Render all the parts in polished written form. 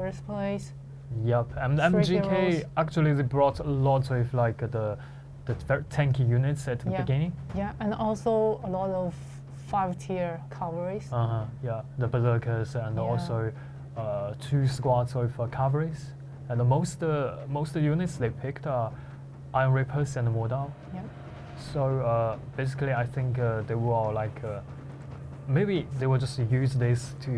first place. Yep, and Three MGK heroes. actually they brought a lot of like the very tanky units at the beginning. Yeah, and also a lot of 5-tier cavalries. Yeah, the berserkers and also 2 squads of cavalries. And most units they picked are Iron Reapers and Mordau. Yeah. So basically, I think they will like maybe they will just use this to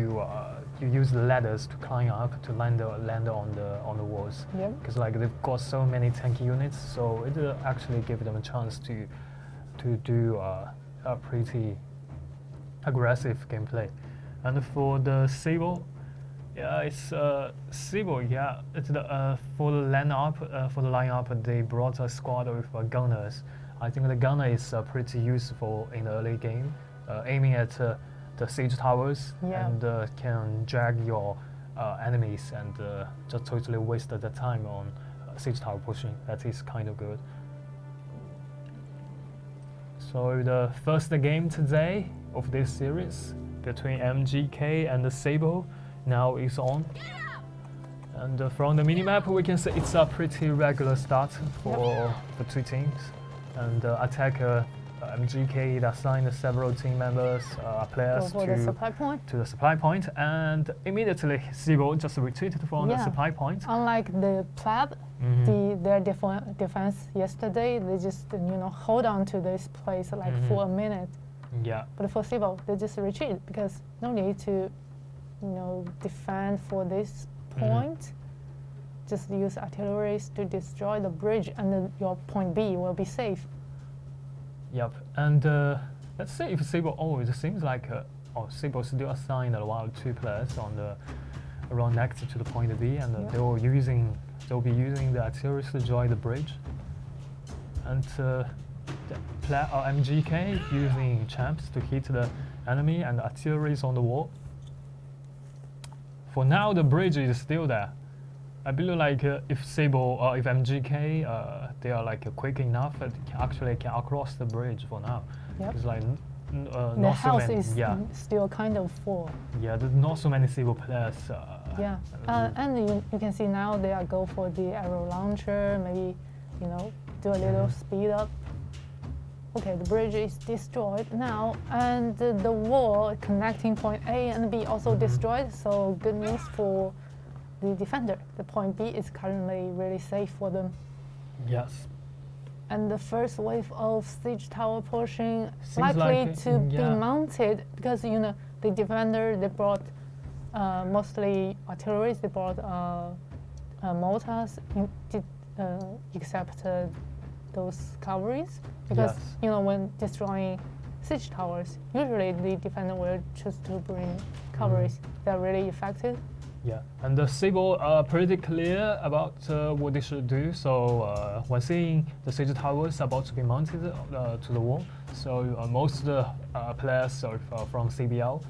use the ladders to climb up to land on the walls. Yeah. Because like they've got so many tanky units, so it actually give them a chance to do a pretty aggressive gameplay. And for the Cbel, yeah, it's Cbel. Yeah, it's the for the lineup they brought a squad of gunners. I think the gunner is pretty useful in the early game, aiming at the siege towers and can drag your enemies and just totally waste the time on siege tower pushing. That is kind of good. So the first game today of this series between MGK and the Cbel now is on. And from the minimap we can see it's a pretty regular start for the 2 teams. And attacker MGK assigned several team members, players to the supply point, and immediately Cbel just retreated from the supply point. Unlike the pleb, their defense yesterday, they just hold on to this place like for a minute. Yeah. But for Cbel, they just retreat because no need to defend for this point. Just use artillery to destroy the bridge, and then your point B will be safe. Yep, and let's see if Cbel. Oh, it seems like Cbel still assigned a while 2 players on the around next to the point B, and they'll be using the artillery to destroy the bridge. And MGK using champs to hit the enemy, and artillery is on the wall. For now, the bridge is still there. I believe like if Cbel or if MGK they are like quick enough, they actually can cross the bridge for now. Yep. It's like the not house so many, is still kind of full. Yeah, there's not so many Cbel players. And you can see now they are go for the arrow launcher, maybe do a little speed up. Okay, the bridge is destroyed now, and the wall connecting point A and B also destroyed. So good news for the defender. The point B is currently really safe for them. Yes. And the first wave of siege tower pushing Seems likely like to be mounted because the defender they brought mostly artillery. They brought mortars, except those cavalries, because when destroying siege towers, usually the defender will choose to bring cavalries. They're really effective. Yeah, and the Cbel are pretty clear about what they should do. So when seeing the siege towers about to be mounted to the wall, so most of the players from Cbel,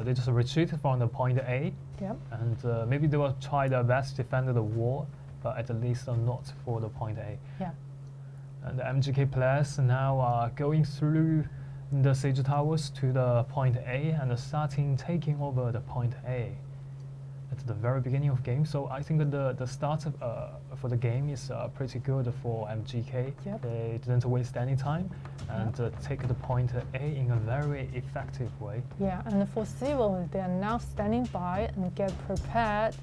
they just retreated from the point A. Yep. And maybe they will try their best to defend the wall, but at least not for the point A. Yeah. And the MGK players now are going through the siege towers to the point A and starting taking over the point A at the very beginning of game. So I think that the start for the game is pretty good for MGK. Yep. They didn't waste any time and take the point A in a very effective way. Yeah, and for Cbel, they are now standing by and get prepared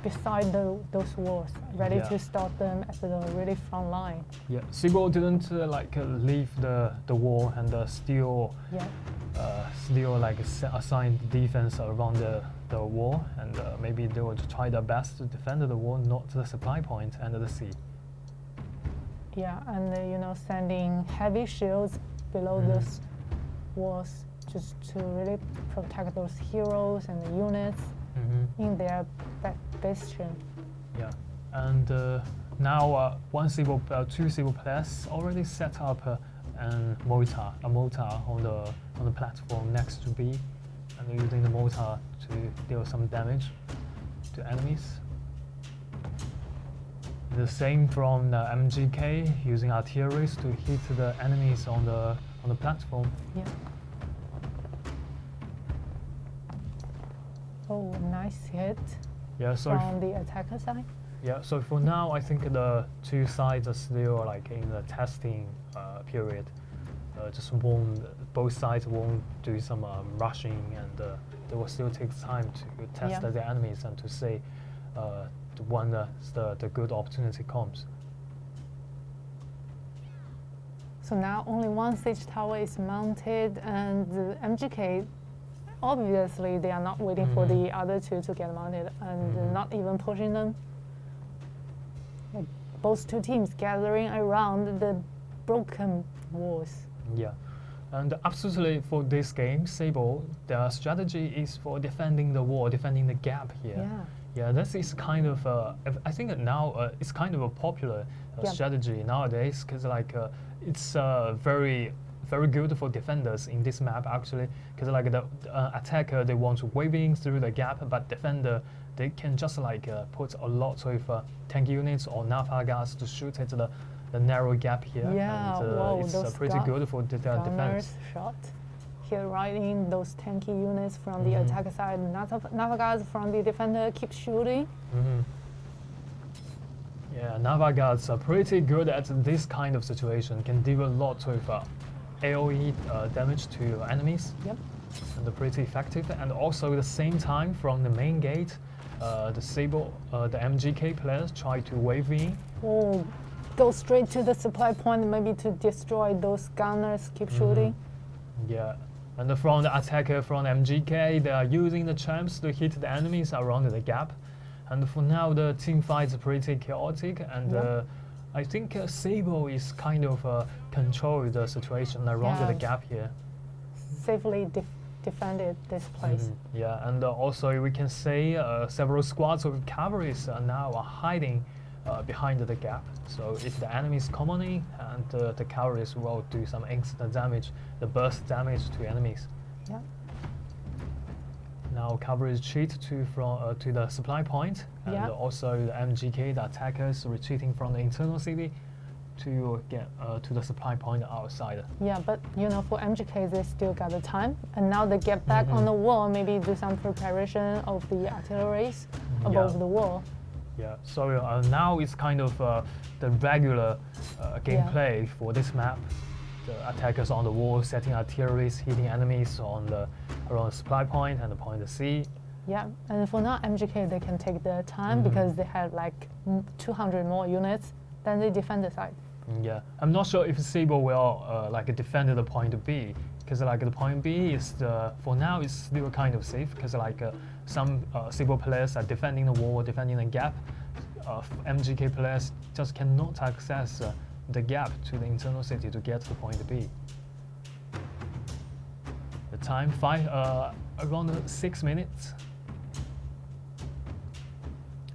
beside those walls, ready to start them at the really front line. Yeah, Cbel didn't leave the wall and still assign defense around the wall, and maybe they will try their best to defend the wall, not the supply point and the sea. Yeah, and sending heavy shields below those walls just to really protect those heroes and the units in their position. Yeah, and now two Cbel players already set up a mortar on the platform next to B, and they're using the mortar to deal some damage to enemies. The same from the MGK, using artillery to hit the enemies on the platform. Yeah. Oh, nice hit Yeah, so from the attacker side. yeah, so for now, I think the two sides are still like in the testing period. Both sides won't do some rushing, and they will still take time to test Yeah. their enemies and to see when the good opportunity comes. So now only one siege tower is mounted, and the MGK, obviously they are not waiting for the other two to get mounted, and not even pushing them. Like both two teams gathering around the broken walls. Yeah, and absolutely for this game, Cbel, their strategy is for defending the wall, defending the gap here. Yeah. Yeah, this is kind of I think now it's kind of a popular strategy nowadays, because like it's very good for defenders in this map actually, because like the attacker, they want to wave in through the gap, but defender, they can just like put a lot of tank units or Nafa guards to shoot at the narrow gap here. Yeah, and whoa, it's those pretty good for the defense. gunners shot. Hit right in those tanky units from the attacker side. Nafa guards from the defender keep shooting. Yeah, Nafa guards are pretty good at this kind of situation, can deal a lot of AoE damage to enemies. Yep. And they're pretty effective. And also at the same time, from the main gate, the Cbel, the MGK players try to wave in. Oh, go straight to the supply point, maybe to destroy those gunners keep shooting. Yeah. And from the attacker from MGK, they are using the champs to hit the enemies around the gap. And for now, the team fight is pretty chaotic, and I think Cbel is kind of control the situation around the gap here. Safely defended this place. Yeah, and also we can say several squads of cavalries are now hiding behind the gap. So if the enemy is coming in, and the cavalries will do some instant damage, the burst damage to enemies. Yeah. Now cavalry retreat to the supply point, and also the MGK, the attackers, retreating from the internal city to get to the supply point outside. Yeah, but you know, for MGK, they still got the time, and now they get back on the wall, maybe do some preparation of the artilleries above the wall. Yeah, so now it's kind of the regular gameplay for this map. The attackers on the wall, setting artilleries, hitting enemies around the supply point and the point C. Yeah, and for now, MGK, they can take their time because they have like 200 more units than the defender side. Yeah, I'm not sure if Cbel will like defend the point B, because like the point B is for now it's still kind of safe, because like some Cbel players are defending the wall, defending the gap. MGK players just cannot access the gap to the internal city to get to point B. The time around 6 minutes.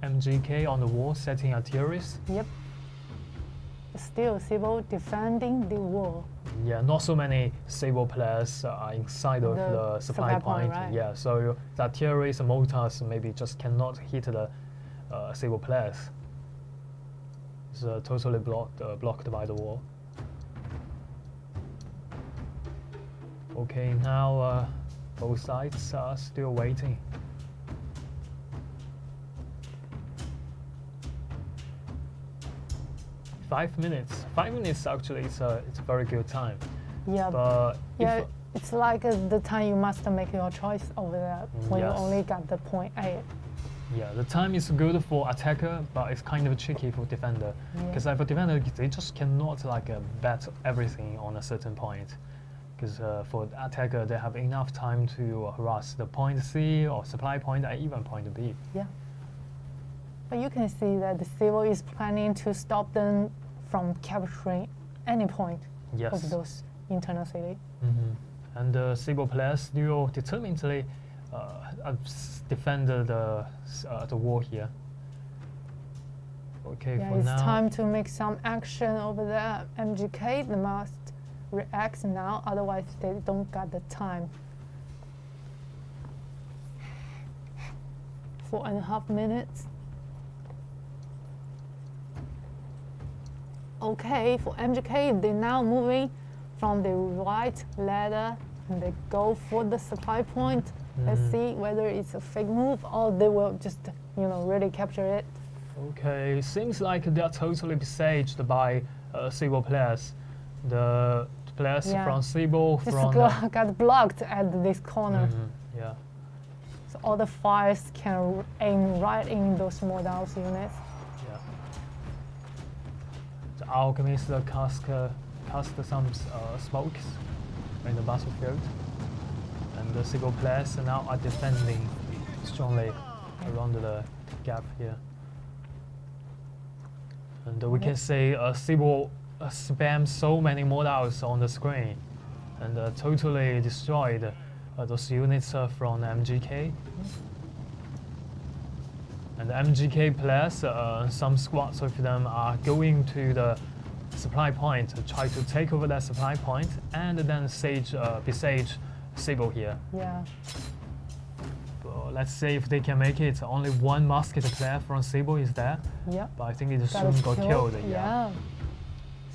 MGK on the wall setting artilleries. Yep. Still, Cbel defending the wall. Yeah, not so many Cbel players are inside of the supply point. Right. Yeah, so the artilleries and mortars maybe just cannot hit the Cbel players. It's totally blocked by the wall. Okay, now both sides are still waiting. 5 minutes. 5 minutes actually it's a very good time. Yeah, but it's like the time you must make your choice over there when you only got the point A. Yeah, the time is good for attacker, but it's kind of tricky for defender, because for defender they just cannot like bet everything on a certain point, because for the attacker they have enough time to harass the point C or supply point and even point B. Yeah. But you can see that the Cbel is planning to stop them from capturing any point of those internal city. And the Cbel players still determinedly defend the wall here. Okay, yeah, for it's now. Time to make some action over there. MGK, they must react now, otherwise they don't got the time. 4.5 minutes. Okay, for MGK, they're now moving from the right ladder and they go for the supply point. Let's see whether it's a fake move or they will just, really capture it. Okay, seems like they are totally besieged by Cbel players. The players from Cbel just got blocked at this corner. Yeah. So all the fires can aim right in those small down units. Yeah. The Alchemist cast some smokes in the battlefield, and the Cbel players now are defending strongly around the gap here. And we can see Cbel spam so many models on the screen and totally destroyed those units from MGK. And the MGK players, some squads of them are going to the supply point to try to take over that supply point and then besiege Cbel here. Yeah. But let's see if they can make it. Only one musket player from Cbel is there. Yeah. But I think it soon got killed. Yeah.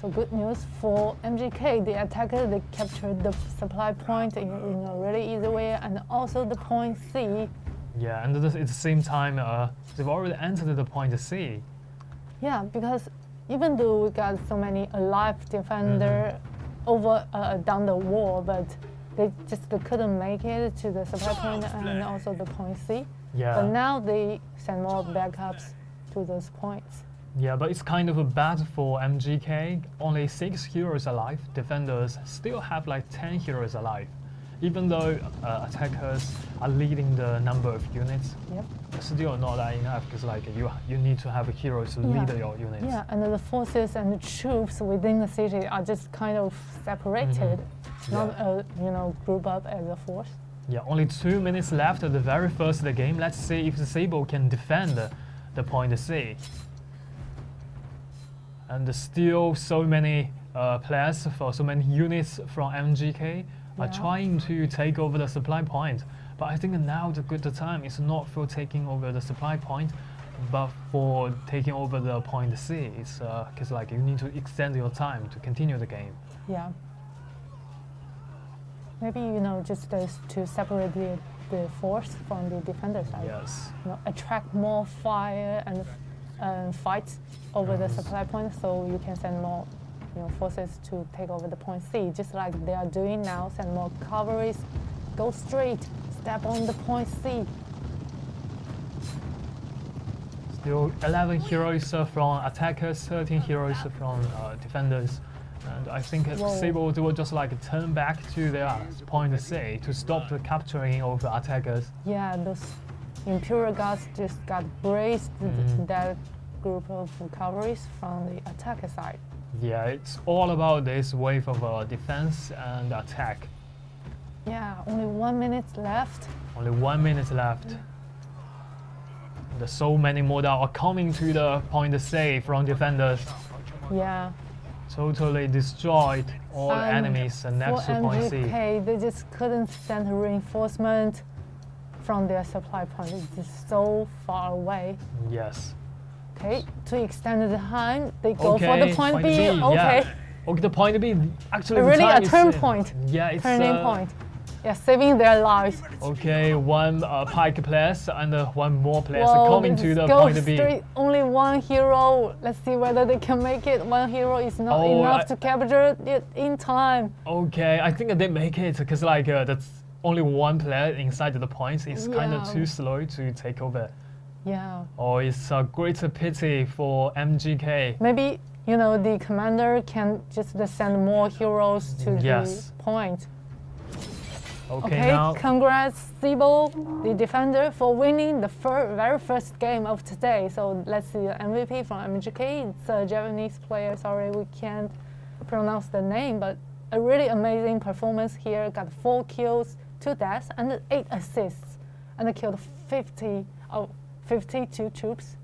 So good news for MGK. The attacker, they captured the supply point in a really easy way, and also the point C. Yeah, and at the same time, they've already entered the point C. Yeah, because even though we got so many alive defender over down the wall, but they just couldn't make it to the supply point and also the point C. Yeah. But now they send more backups to those points. Yeah, but it's kind of a bad for MGK. Only 6 heroes alive. Defenders still have like 10 heroes alive. Even though attackers are leading the number of units, still not that enough because like you need to have heroes to lead your units. Yeah, and the forces and the troops within the city are just kind of separated, not group up as a force. Yeah, only 2 minutes left at the very first of the game. Let's see if the Cbel can defend the point C. And still so many players for so many units from MGK are trying to take over the supply point. But I think now the good time is not for taking over the supply point, but for taking over the point C. It's because like you need to extend your time to continue the game. Yeah. Maybe just to separate the force from the defender side. Yes. Attract more fire and fights over the supply point, so you can send more forces to take over the point C, just like they are doing now. Send more cavalry, go straight, step on the point C. Still 11 heroes from attackers, 13 heroes from defenders. And I think Cbel will just like turn back to their point C to stop the capturing of the attackers. Yeah, those Imperial Guards just got braced that group of cavalries from the attacker side. Yeah, it's all about this wave of defense and attack. Yeah, only 1 minute left. Only 1 minute left. There's so many models are coming to the point C from defenders. Yeah. Totally destroyed all enemies next to point C. MGK, they just couldn't send reinforcement from their supply point. It's just so far away. Yes. Okay, to extend the time, they go for the point B. Okay. Yeah. Okay, the point B actually really a turn point. Yeah, it's turning point. Yeah, saving their lives. Okay, one pike players and one more players coming to the point B. Straight, only one hero. Let's see whether they can make it. One hero is not enough to capture it in time. Okay, I think they make it because like that's only one player inside the points. It's kind of too slow to take over. Yeah. Oh, it's a great pity for MGK. Maybe the commander can just send more heroes to the point. Okay, now congrats Cbel, the defender, for winning the very first game of today. So let's see the MVP from MGK. It's a Japanese player. Sorry, we can't pronounce the name, but a really amazing performance here. Got 4 kills, 2 deaths, and 8 assists, and killed 52 troops.